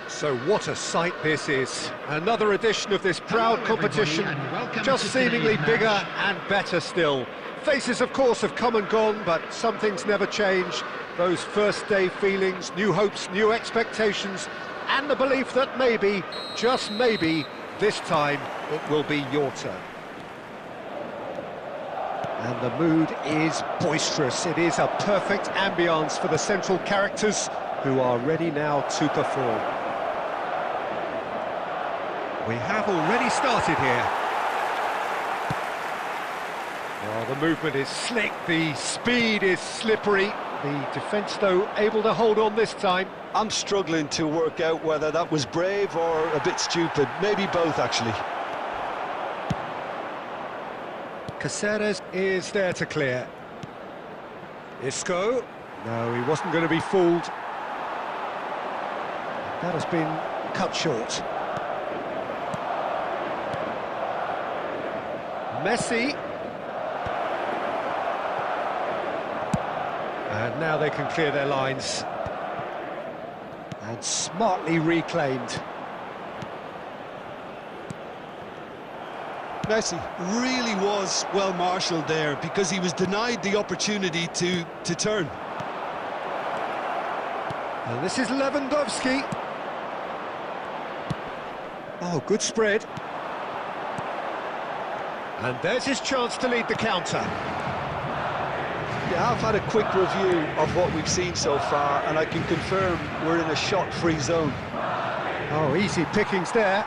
So what a sight this is. Another edition of this proud competition, just seemingly bigger and better still. Faces, of course, have come and gone, but some things never change. Those first-day feelings, new hopes, new expectations, and the belief that maybe, just maybe, this time it will be your turn. And the mood is boisterous. It is a perfect ambience for the central characters who are ready now to perform. We have already started here. Well, the movement is slick, the speed is slippery. The defence, though, able to hold on this time. I'm struggling to work out whether that was brave or a bit stupid. Maybe both, actually. Caceres is there to clear. Isco. No, he wasn't going to be fooled. That has been cut short. Messi. And now they can clear their lines. And smartly reclaimed. Messi really was well marshalled there because he was denied the opportunity to turn. And this is Lewandowski. Oh, good spread. And there's his chance to lead the counter. Yeah, I've had a quick review of what we've seen so far, and I can confirm we're in a shot-free zone. Oh, easy pickings there.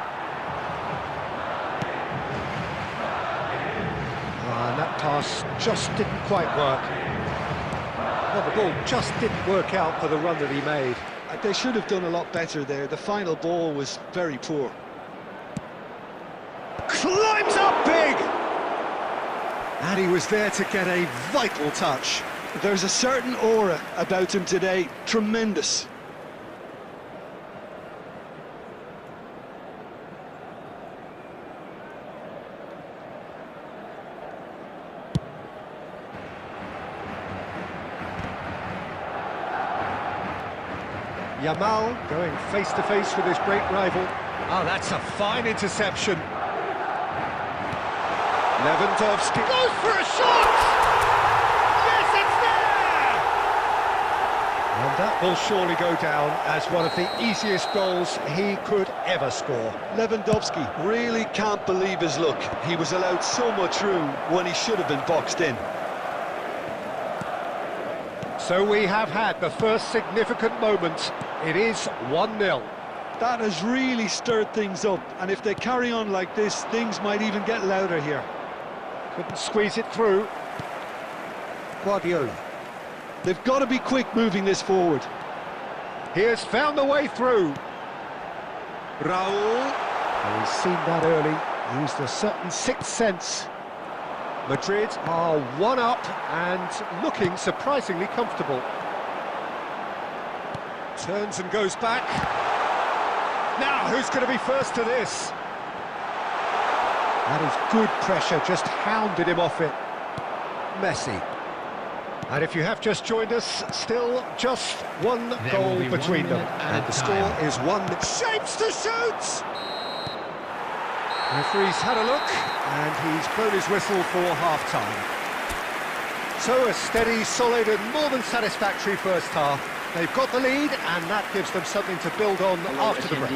And that pass just didn't quite work. Well, the ball just didn't work out for the run that he made. They should have done a lot better there. The final ball was very poor. Climbs up big! And he was there to get a vital touch. There's a certain aura about him today. Tremendous. Yamal going face-to-face with his great rival. Oh, that's a fine interception. Lewandowski goes for a shot! Yes, it's there! And that will surely go down as one of the easiest goals he could ever score. Lewandowski really can't believe his luck. He was allowed so much room when he should have been boxed in. So we have had the first significant moment. It is 1-0. That has really stirred things up, and if they carry on like this, things might even get louder here. Couldn't squeeze it through. Guardiola. They've got to be quick moving this forward. He has found the way through. Raul. Oh, he's seen that early. Used a certain sixth sense. Madrid are one up and looking surprisingly comfortable. Turns and goes back. Now, who's going to be first to this? That is good pressure, just hounded him off it. Messi. And if you have just joined us, still just one goal between them. And the score is 1. Shapes to shoot! Referee's had a look, and he's blown his whistle for half-time. So a steady, solid and more than satisfactory first half. They've got the lead, and that gives them something to build on after the break.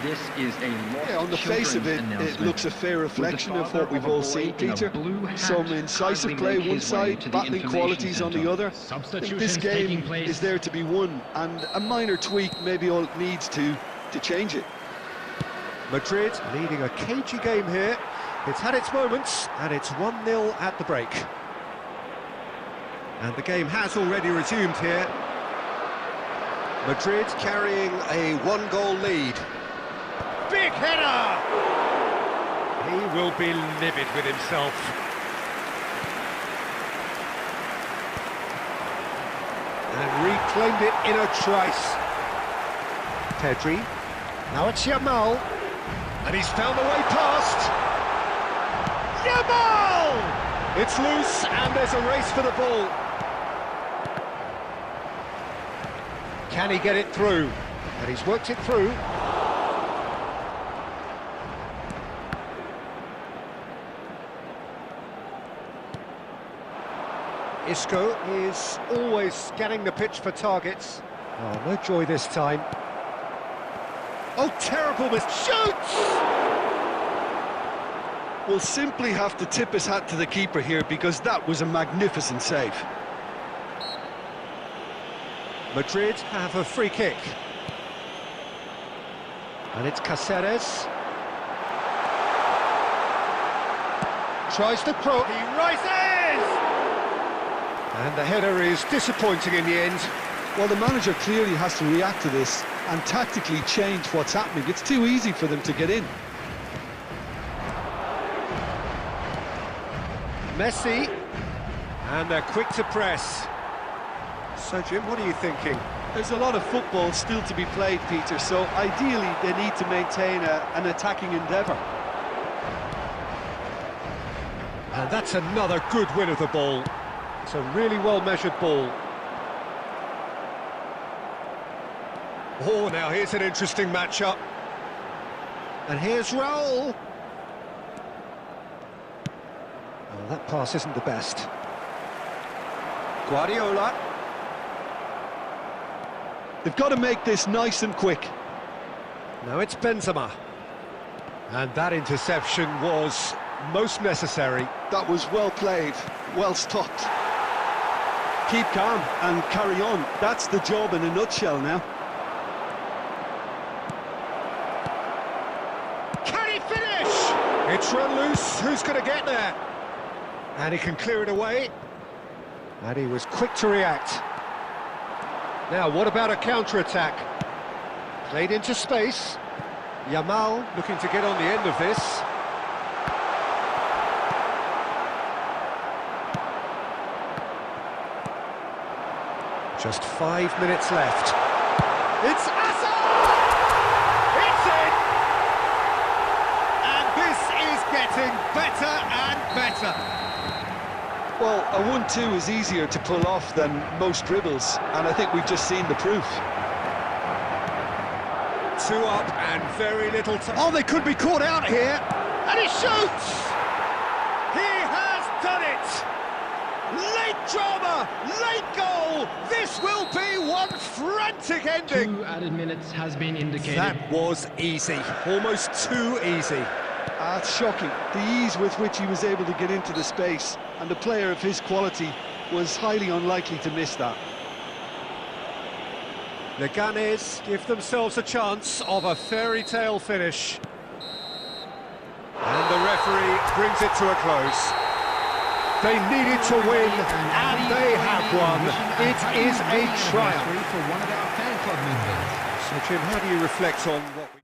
This is a On the face of it, it looks a fair reflection of what we've all seen, Peter. Some incisive play one side, battling qualities on the other. This game is there to be won, and a minor tweak maybe all it needs to change it. Madrid leading a cagey game here. It's had its moments, and it's 1-0 at the break. And the game has already resumed here. Madrid carrying a one-goal lead. Big header! He will be livid with himself. And reclaimed it in a trice. Pedri. Now it's Yamal. And he's found the way past. Yamal! It's loose, and there's a race for the ball. Can he get it through? And he's worked it through. Isco is always scanning the pitch for targets. Oh, no joy this time. Oh, terrible miss. Shoots! We'll simply have to tip his hat to the keeper here, because that was a magnificent save. Madrid have a free kick. And it's Cáceres. Tries to cross. He rises! And the header is disappointing in the end. Well, the manager clearly has to react to this and tactically change what's happening. It's too easy for them to get in. Messi. And they're quick to press. So, Jim, what are you thinking? There's a lot of football still to be played, Peter, so ideally they need to maintain an attacking endeavour. And that's another good win of the ball. It's a really well-measured ball. Oh, now here's an interesting matchup. And here's Raul. Oh, that pass isn't the best. Guardiola. They've got to make this nice and quick. Now it's Benzema. And that interception was most necessary. That was well played, well stopped. Keep calm and carry on. That's the job in a nutshell now. Can he finish? It's run loose. Who's going to get there? And he can clear it away. And he was quick to react. Now, what about a counter-attack? Played into space. Yamal looking to get on the end of this. Just 5 minutes left. It's Hazard! It's in! And this is getting better and better. Well, a 1-2 is easier to pull off than most dribbles, and I think we've just seen the proof. 2 up and very little time. Oh, they could be caught out here. And he shoots! He has done it! Late drama, late goal. This will be one frantic ending. 2 added minutes has been indicated. That was easy, almost too easy. It's shocking, the ease with which he was able to get into the space, and a player of his quality was highly unlikely to miss that. The Gunners give themselves a chance of a fairy tale finish. And the referee brings it to a close. They needed to win, and they have won. It is a triumph. For one of our fan club members. So, Jim, how do you reflect on what we...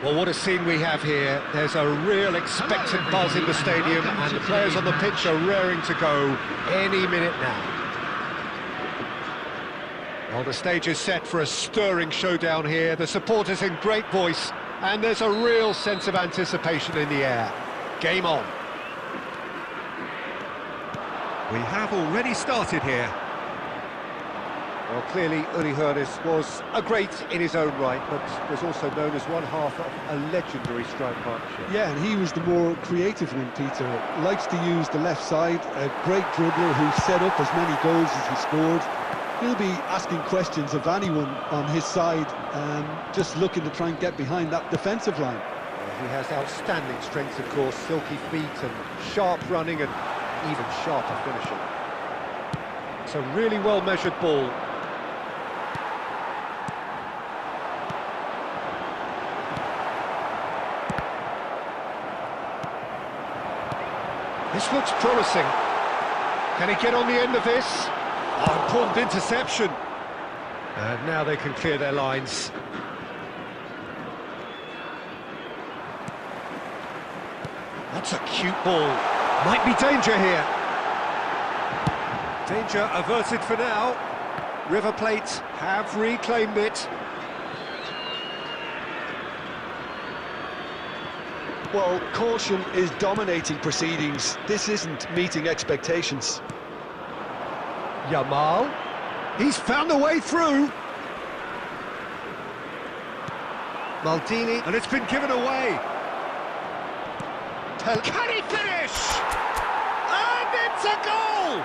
Well, what a scene we have here. There's a real expectant buzz in the stadium, and the players on the pitch are raring to go any minute now. Well, the stage is set for a stirring showdown here. The supporters in great voice, and there's a real sense of anticipation in the air. Game on. We have already started here. Well, clearly Uli Hoeneß was a great in his own right, but was also known as one half of a legendary strike partnership. Yeah, and he was the more creative one, Peter. Likes to use the left side, a great dribbler who set up as many goals as he scored. He'll be asking questions of anyone on his side, just looking to try and get behind that defensive line. Well, he has outstanding strength, of course, silky feet and sharp running and even sharper finishing. It's a really well-measured ball. This looks promising. Can he get on the end of this? Oh, important interception. And now they can clear their lines. That's a cute ball. Might be danger here. Danger averted for now. River Plate have reclaimed it. Well, caution is dominating proceedings. This isn't meeting expectations. Yamal. He's found a way through. Maldini. And it's been given away. Can he finish? And it's a goal!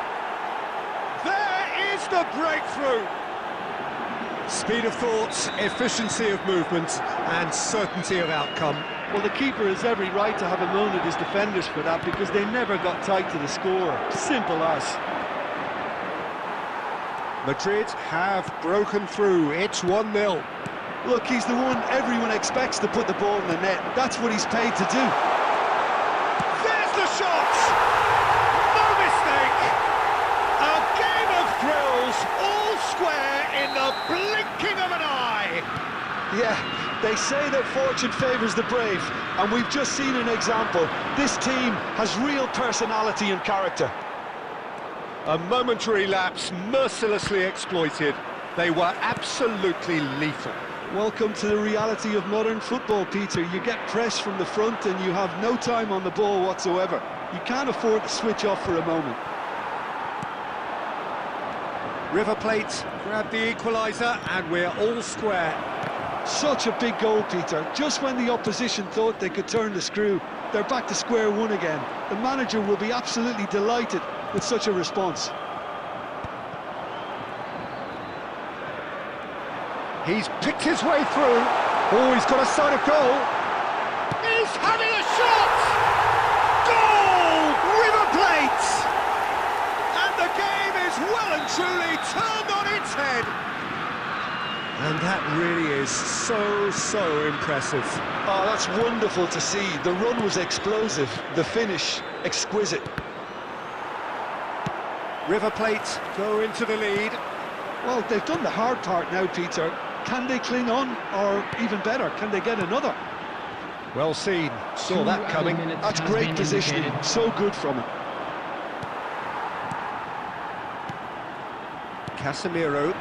There is the breakthrough. Speed of thought, efficiency of movement, and certainty of outcome. Well, the keeper has every right to have a moan at his defenders for that, because they never got tight to the score. Simple as. Madrid have broken through. It's 1-0. Look, he's the one everyone expects to put the ball in the net. That's what he's paid to do. There's the shot! No mistake! A game of thrills, all square in the blinking of an eye! Yeah, they say that fortune favours the brave, and we've just seen an example. This team has real personality and character. A momentary lapse, mercilessly exploited. They were absolutely lethal. Welcome to the reality of modern football, Peter. You get press from the front and you have no time on the ball whatsoever. You can't afford to switch off for a moment. River Plate grabbed the equaliser, and we're all square. Such a big goal, Peter. Just when the opposition thought they could turn the screw, they're back to square one again. The manager will be absolutely delighted with such a response. He's picked his way through. Oh, he's got a sight of goal. He's having a shot! Goal! River Plate! And the game is well and truly turned on its head. And that really is so impressive. Oh, that's wonderful to see. The run was explosive, the finish exquisite. River Plate go into the lead. Well, they've done the hard part now, Peter. Can they cling on, or even better, can they get another? Well seen, saw that coming. That's great positioning, so good from him. Casemiro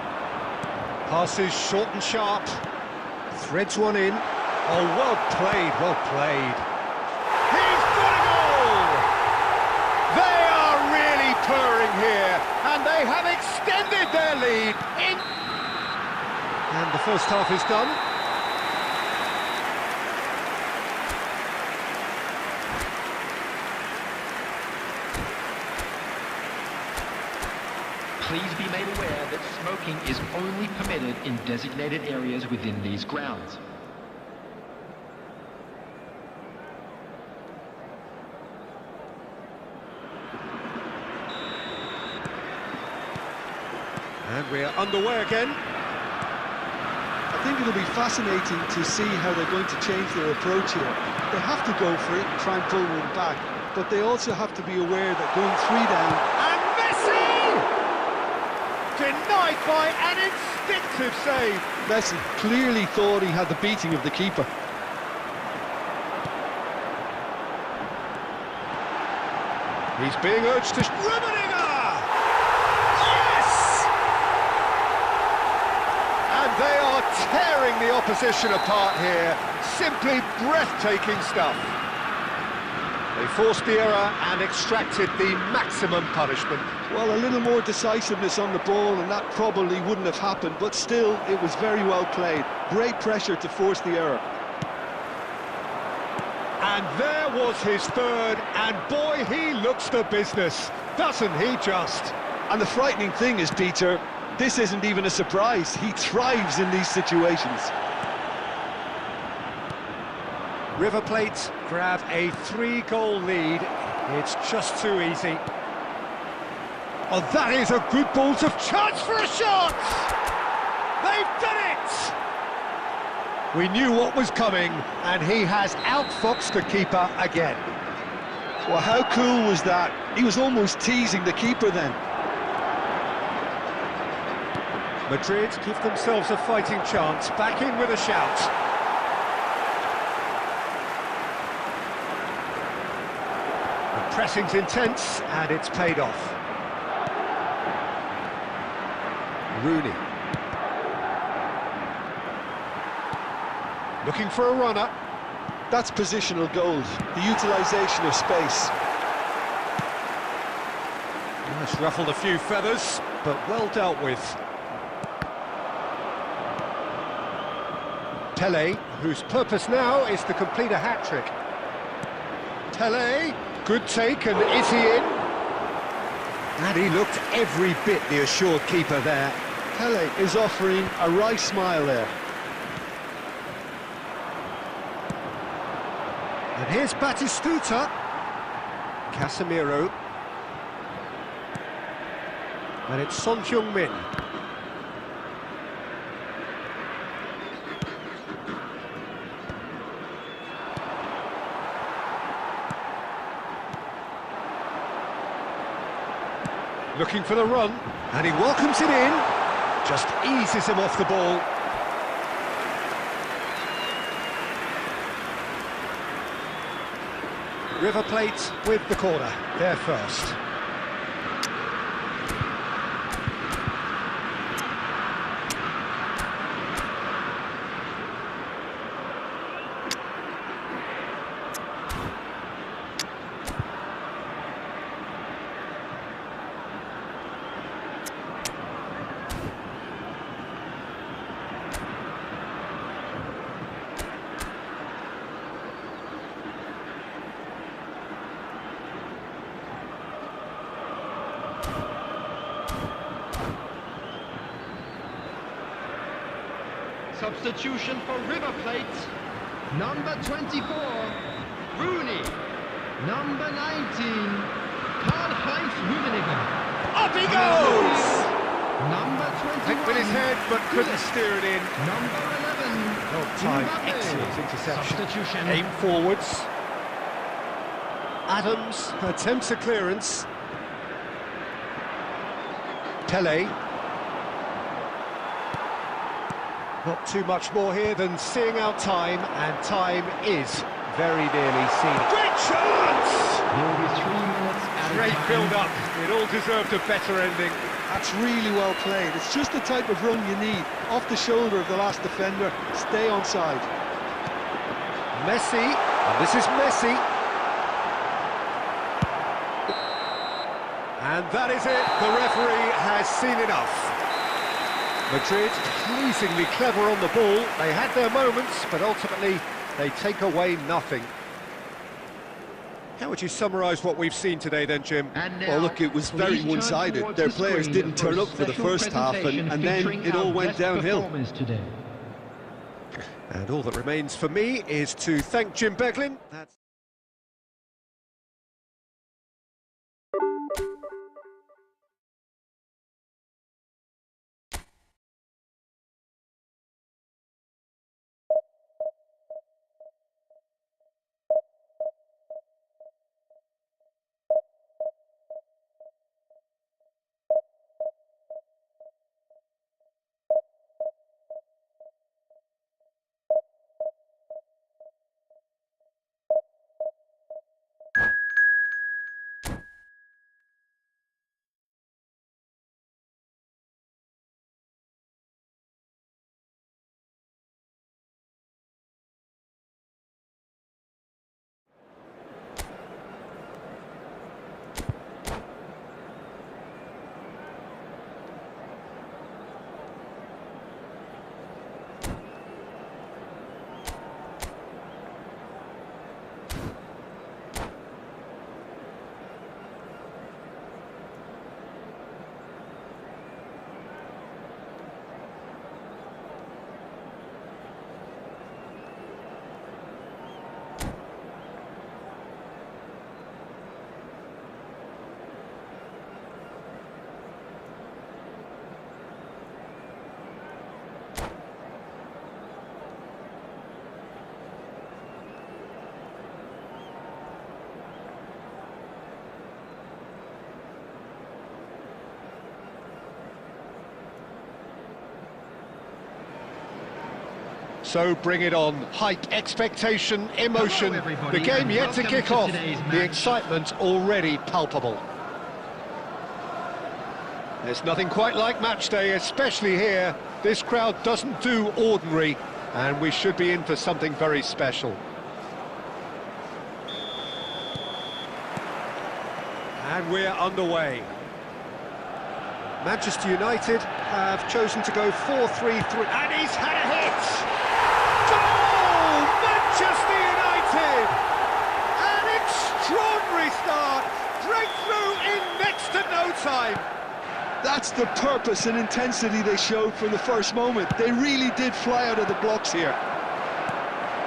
passes short and sharp, threads one in. Oh, well played, well played. He's got a goal! They are really purring here, and they have extended their lead. And the first half is done. Please be made aware that smoking is only permitted in designated areas within these grounds. And we're underway again. I think it'll be fascinating to see how they're going to change their approach here. They have to go for it and try and pull one back, but they also have to be aware that going 3 down... And Messi! Denied by an instinctive save. Messi clearly thought he had the beating of the keeper. He's being urged to... Rummenigge! Yes! And they are tearing the opposition apart here. Simply breathtaking stuff. They forced the error and extracted the maximum punishment. Well, a little more decisiveness on the ball and that probably wouldn't have happened, but still, it was very well played. Great pressure to force the error. And there was his third, and boy, he looks the business, doesn't he just? And the frightening thing is, Peter, this isn't even a surprise. He thrives in these situations. River Plate grab a 3-goal lead. It's just too easy. Oh, that is a good ball to chance for a shot! They've done it! We knew what was coming, and he has outfoxed the keeper again. Well, how cool was that? He was almost teasing the keeper then. Madrid give themselves a fighting chance, back in with a shout. Pressing's intense, and it's paid off. Rooney. Looking for a runner. That's positional gold, the utilisation of space. That's ruffled a few feathers, but well dealt with. Tele, whose purpose now is to complete a hat-trick. Tele. Good take, and is he in? And he looked every bit the assured keeper there. Pele is offering a wry smile there. And here's Batistuta. Casemiro. And it's Son Heung-min. Looking for the run, and he welcomes it in, just eases him off the ball. River Plate with the corner, there first. Substitution for River Plate. Number 24, Rooney. Number 19, Karl-Heinz Rummenigge. Up he goes! Number 21, Hit with his head, but couldn't steer it in. Number 11, Well timed, Mbappe. excellent interception. Substitution. Aim forwards. Adams attempts a clearance. Tele. Not too much more here than seeing out time, and time is very nearly seen. Great chance! Nearly 3 minutes at a Great time. build-up. It all deserved a better ending. That's really well played. It's just the type of run you need. Off the shoulder of the last defender, stay onside. Messi, and this is Messi. And that is it. The referee has seen enough. Madrid, pleasingly clever on the ball. They had their moments, but ultimately they take away nothing. How would you summarise what we've seen today then, Jim? Well, look, it was very one-sided. Their players didn't turn up for the first half, and then it all went downhill. And all that remains for me is to thank Jim Beglin. That's So bring it on. Hype, expectation, emotion. The game yet to kick off. The excitement already palpable. There's nothing quite like match day, especially here. This crowd doesn't do ordinary, and we should be in for something very special. And we're underway. Manchester United have chosen to go 4-3-3, and he's had a hit! Goal! Manchester United! An extraordinary start! Breakthrough in next to no time! That's the purpose and intensity they showed from the first moment. They really did fly out of the blocks here.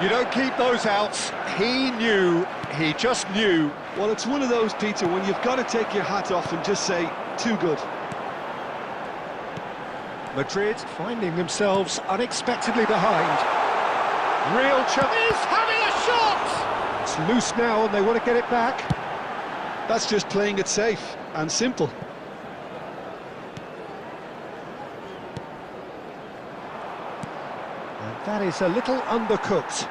You don't keep those outs. He knew, he just knew. Well, it's one of those, Peter, when you've got to take your hat off and just say, too good. Madrid finding themselves unexpectedly behind. Real chance. He's having a shot! It's loose now and they want to get it back. That's just playing it safe and simple. And that is a little undercooked.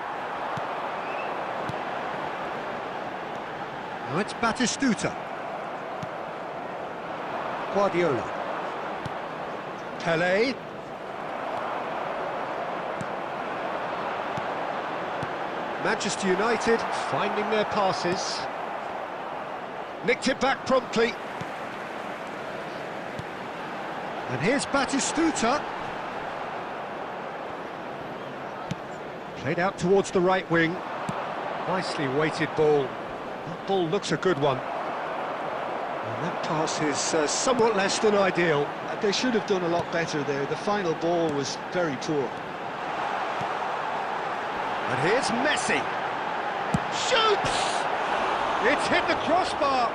Now it's Batistuta. Guardiola. Pelé. Manchester United finding their passes. Nicked it back promptly. And here's Batistuta. Played out towards the right wing. Nicely weighted ball. That ball looks a good one. And that pass is somewhat less than ideal. They should have done a lot better there. The final ball was very poor. And here's Messi. Shoots! It's hit the crossbar.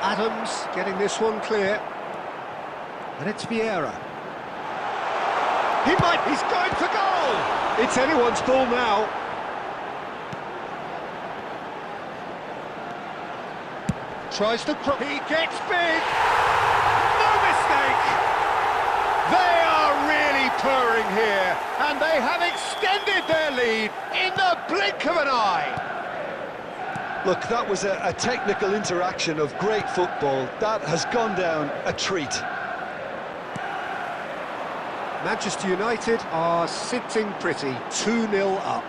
Adams getting this one clear. And it's Vieira. He's going for goal! It's anyone's ball now. Tries to cross. He gets big. No mistake. They are really purring here, and they have extended their lead in the blink of an eye. Look, that was a technical interaction of great football. That has gone down a treat. Manchester United are sitting pretty, 2-0 up.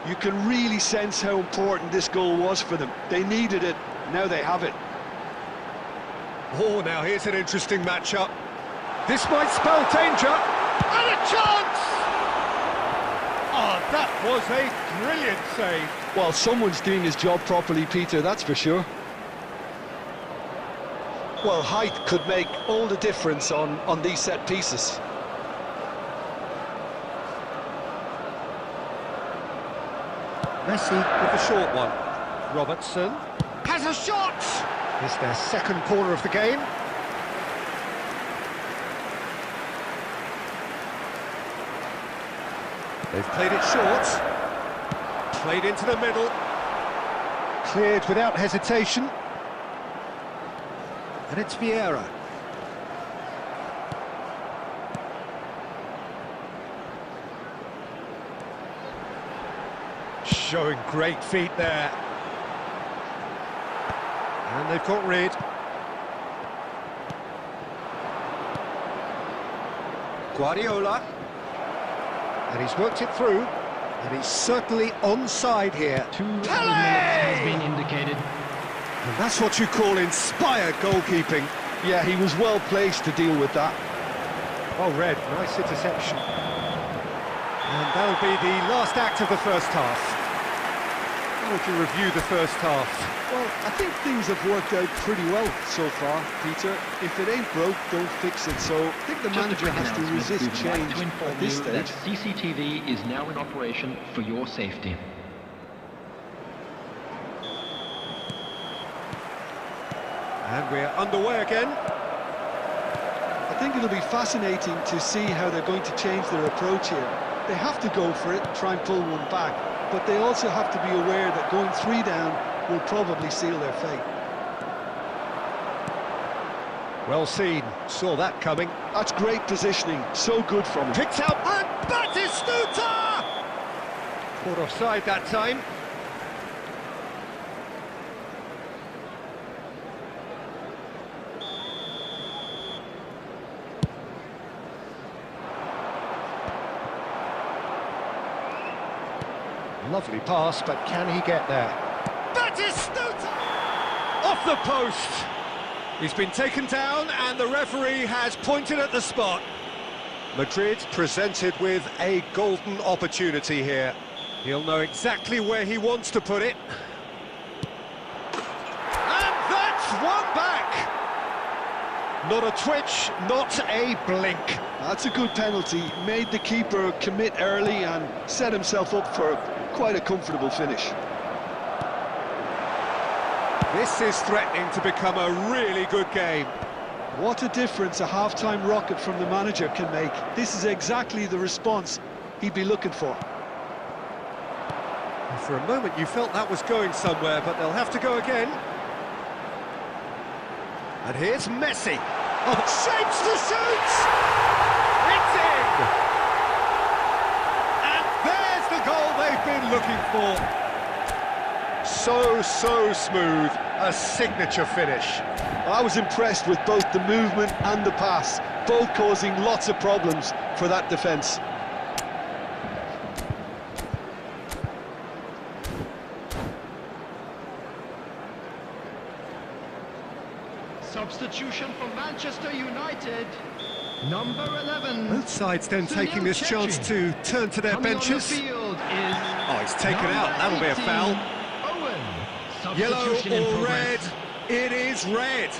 You can really sense how important this goal was for them. They needed it. Now they have it. Oh, now here's an interesting matchup. This might spell danger. And a chance! Oh, that was a brilliant save. Well, someone's doing his job properly, Peter, that's for sure. Well, height could make all the difference on these set pieces. Messi with the short one. Robertson has a shot! It's their second corner of the game. They've played it short. Played into the middle. Cleared without hesitation. And it's Vieira. Showing great feet there. And they've got rid. Guardiola. And he's worked it through. And he's certainly onside here. Minutes has been indicated. And that's what you call inspired goalkeeping. Yeah, he was well placed to deal with that. Well read, nice interception. And that'll be the last act of the first half. How would you review the first half? Well, I think things have worked out pretty well so far, Peter. If it ain't broke, don't fix it. So I think the manager has to resist change at this stage. That CCTV is now in operation for your safety. And we're underway again. I think it'll be fascinating to see how they're going to change their approach here. They have to go for it, try and pull one back, but they also have to be aware that going 3 down will probably seal their fate. Well seen, saw that coming. That's great positioning, so good from him. Picked out, and Batistuta! Caught offside that time. Lovely pass, but can he get there? Batistuta! Off the post! He's been taken down and the referee has pointed at the spot. Madrid presented with a golden opportunity here. He'll know exactly where he wants to put it. And that's one back! Not a twitch, not a blink. That's a good penalty. Made the keeper commit early and set himself up for quite a comfortable finish. This is threatening to become a really good game. What a difference a half-time rocket from the manager can make. This is exactly the response he'd be looking for. For a moment you felt that was going somewhere, but they'll have to go again. And here's Messi. Oh, shapes to shoot! It's in! And there's the goal they've been looking for. So smooth, a signature finish. I was impressed with both the movement and the pass, both causing lots of problems for that defence. Substitution for Manchester United. Number 11. Both sides then taking this chance to turn to their benches. Oh, he's taken out, that'll be a foul. Yellow or red? It is red.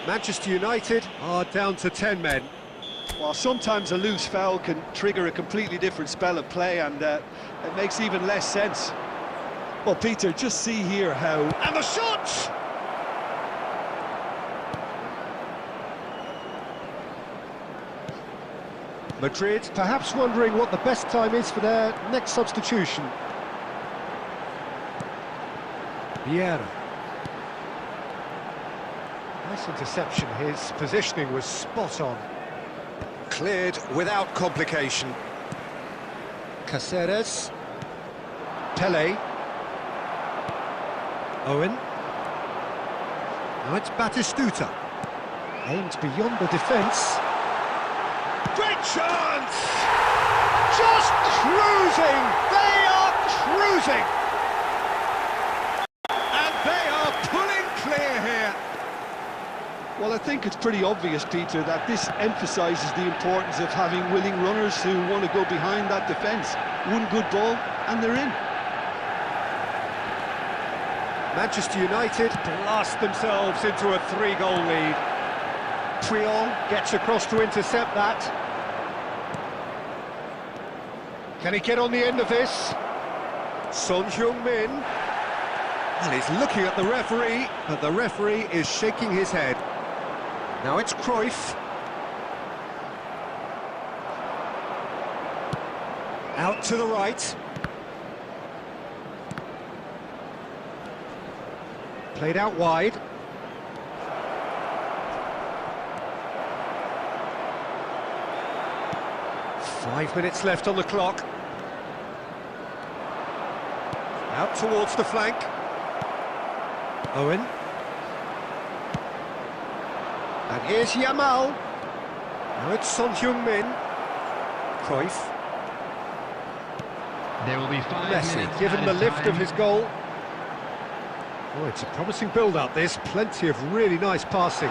Manchester United are down to 10 men. Well, sometimes a loose foul can trigger a completely different spell of play, and it makes even less sense. Well, Peter, just see here how... And the shot! Madrid perhaps wondering what the best time is for their next substitution. Vieira. Nice interception, his positioning was spot on. Cleared without complication. Caceres. Pele. Owen. Now it's Batistuta. Aimed beyond the defence. Great chance! Just cruising! They are cruising! And they are pulling clear here. Well, I think it's pretty obvious, Peter, that this emphasises the importance of having willing runners who want to go behind that defence. One good ball, and they're in. Manchester United blast themselves into a 3-goal lead. Puyol gets across to intercept that. Can he get on the end of this? Son Heung-min. Well, he's looking at the referee, but the referee is shaking his head. Now it's Cruyff. Out to the right. Played out wide. Five minutes left on the clock. Out towards the flank. Owen. And here's Yamal. Now it's Son Heung-min. Cruyff. There will be 5 Messi, minutes given the added lift time. of his goal. Oh, it's a promising build-up, this. Plenty of really nice passing.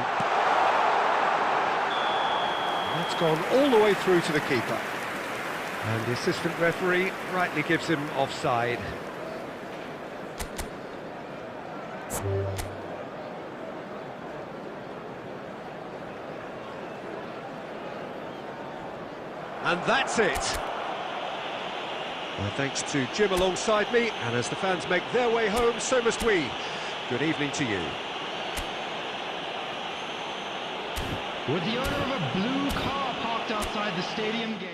That's gone all the way through to the keeper. And the assistant referee rightly gives him offside. And that's it. My thanks to Jim alongside me, and as the fans make their way home, so must we. Good evening to you. With the owner of a blue car parked outside the stadium gate.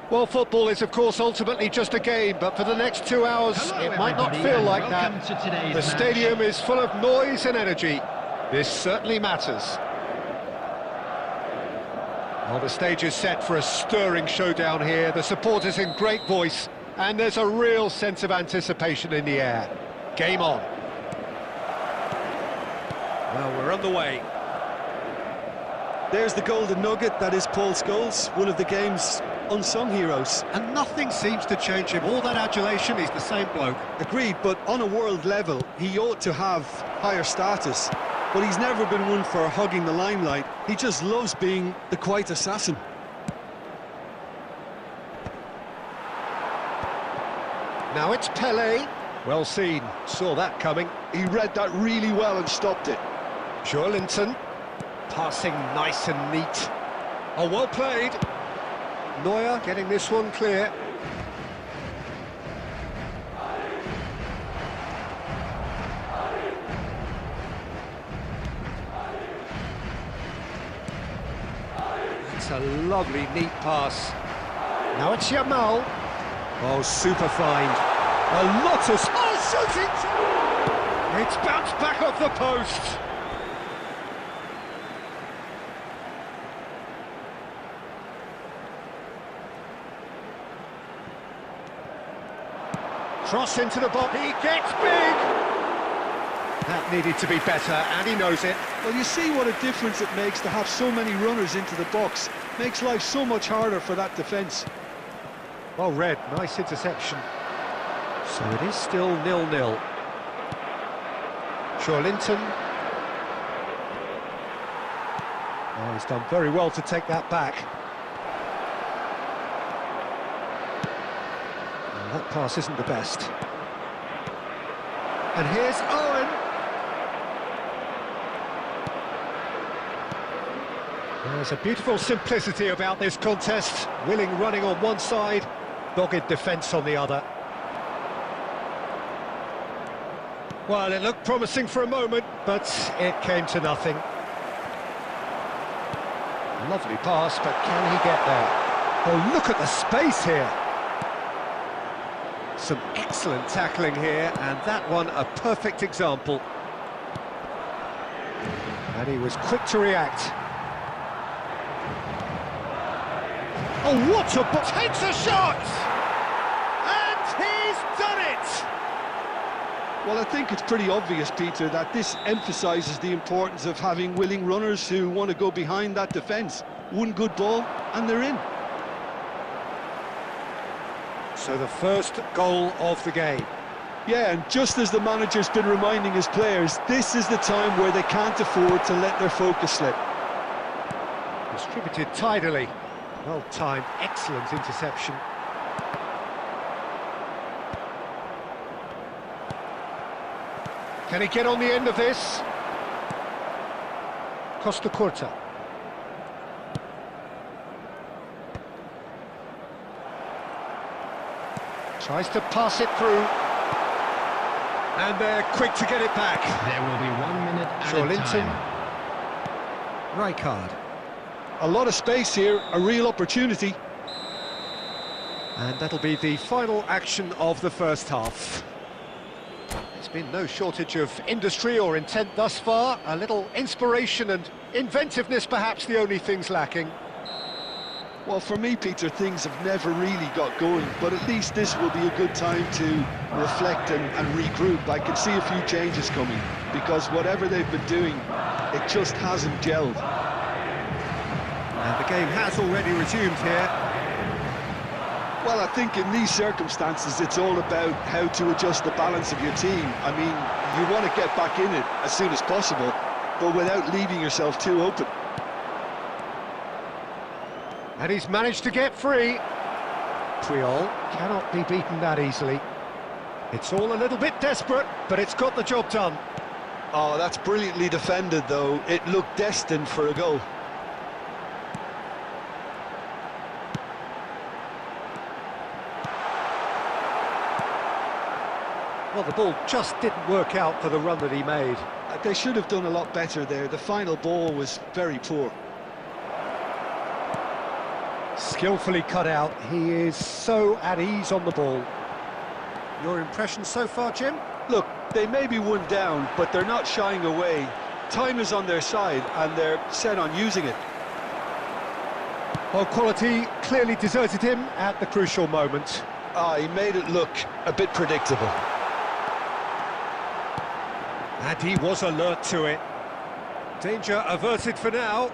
Well, football is, of course, ultimately just a game, but for the next 2 hours, it might not feel like that. The stadium is full of noise and energy. This certainly matters. Well, the stage is set for a stirring showdown here. The supporters in great voice, and there's a real sense of anticipation in the air. Game on. Well, we're underway. There's the golden nugget, that is Paul Scholes, one of the game's unsung heroes. And nothing seems to change him. All that adulation, he's the same bloke. Agreed, but on a world level, he ought to have higher status. But he's never been one for hugging the limelight. He just loves being the quiet assassin. Now it's Pelé. Well seen, saw that coming. He read that really well and stopped it. Joelinton, passing nice and neat. Oh, well played. Neuer getting this one clear. It's a lovely, neat pass. Now it's Yamal. Oh, super find. A lot of... Oh, shooting! It's bounced back off the post. Cross into the box. He gets big! That needed to be better, and he knows it. Well, you see what a difference it makes to have so many runners into the box. Makes life so much harder for that defence. Well read, nice interception. So it is still 0-0. Joelinton. Oh, he's done very well to take that back. Well, that pass isn't the best. And here's Owen. There's a beautiful simplicity about this contest. Willing running on one side, dogged defence on the other. Well, it looked promising for a moment, but it came to nothing. Lovely pass, but can he get there? Oh, look at the space here. Some excellent tackling here, and that one a perfect example. And he was quick to react. Oh, what a... takes a shot! And he's done it! Well, I think it's pretty obvious, Peter, that this emphasises the importance of having willing runners who want to go behind that defence. One good ball, and they're in. So the first goal of the game. Yeah, and just as the manager's been reminding his players, this is the time where they can't afford to let their focus slip. Distributed tidily. Well timed, excellent interception. Can he get on the end of this? Costa Curta. Tries to pass it through. And they're quick to get it back. There will be 1 minute at a Joelinton. time. Rijkaard. A lot of space here, a real opportunity. And that'll be the final action of the first half. There's been no shortage of industry or intent thus far. A little inspiration and inventiveness, perhaps the only things lacking. Well, for me, Peter, things have never really got going, but at least this will be a good time to reflect and regroup. I can see a few changes coming, because whatever they've been doing, it just hasn't gelled. And the game has already resumed here. Well, I think in these circumstances, it's all about how to adjust the balance of your team. I mean, you want to get back in it as soon as possible, but without leaving yourself too open. And he's managed to get free. Puyol cannot be beaten that easily. It's all a little bit desperate, but it's got the job done. Oh, that's brilliantly defended, though. It looked destined for a goal. Well, the ball just didn't work out for the run that he made. They should have done a lot better there. The final ball was very poor. Skillfully cut out. He is so at ease on the ball. Your impression so far, Jim? Look, they may be one down, but they're not shying away. Time is on their side, and they're set on using it. Well, quality clearly deserted him at the crucial moment. He made it look a bit predictable. And he was alert to it. Danger averted for now.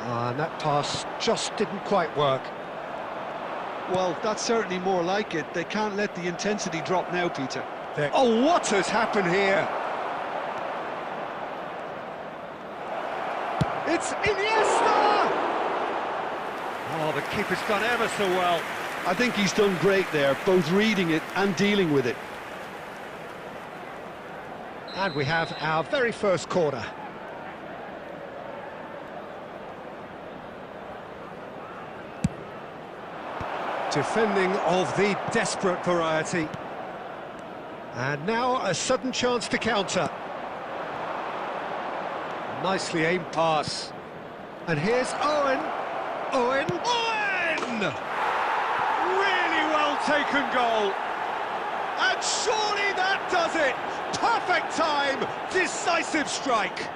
And that pass just didn't quite work. Well, that's certainly more like it. They can't let the intensity drop now, Peter. Oh, what has happened here? It's Iniesta! Oh, the keeper's done ever so well. I think he's done great there, both reading it and dealing with it. And we have our very first corner. Defending of the desperate variety. And now a sudden chance to counter. Nicely aimed pass. And here's Owen. Owen! Really well taken goal. And surely that does it. Perfect time, decisive strike.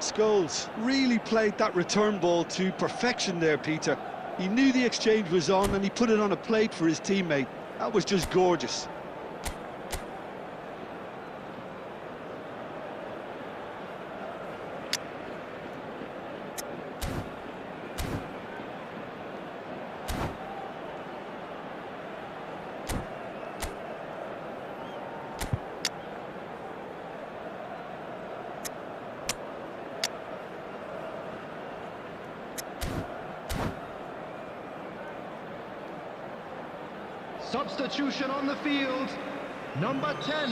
Scholes really played that return ball to perfection there, Peter. He knew the exchange was on and he put it on a plate for his teammate. That was just gorgeous. Substitution on the field, number 10,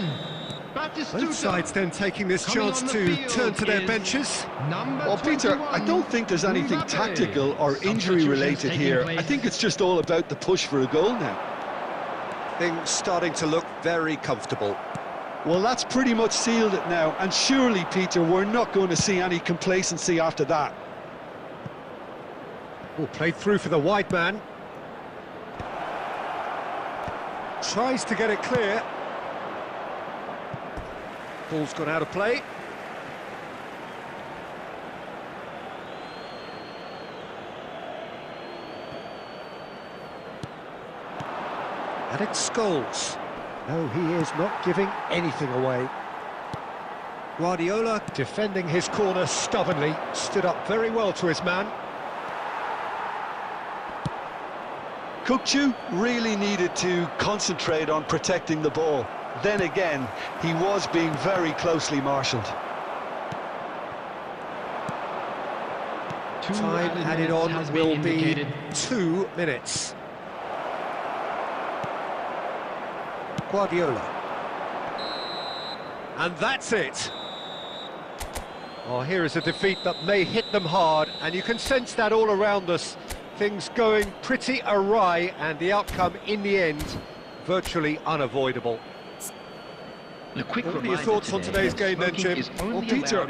Batistuta. Both sides then taking this chance to turn to their benches. Well, Peter, I don't think there's anything tactical or injury related here. I think it's just all about the push for a goal now. Things starting to look very comfortable. Well, that's pretty much sealed it now, and surely, Peter, we're not going to see any complacency after that. Oh, played through for the wide man. Tries to get it clear. Ball's gone out of play. And it's Scholes. No, he is not giving anything away. Guardiola, defending his corner stubbornly, stood up very well to his man. Kukçu really needed to concentrate on protecting the ball. Then again, he was being very closely marshalled. Time added on will be 2 minutes. Guardiola. And that's it. Oh, here is a defeat that may hit them hard, and you can sense that all around us. Things going pretty awry, and the outcome in the end virtually unavoidable. A quick What are your thoughts on today's game then, Jim? Well, Peter,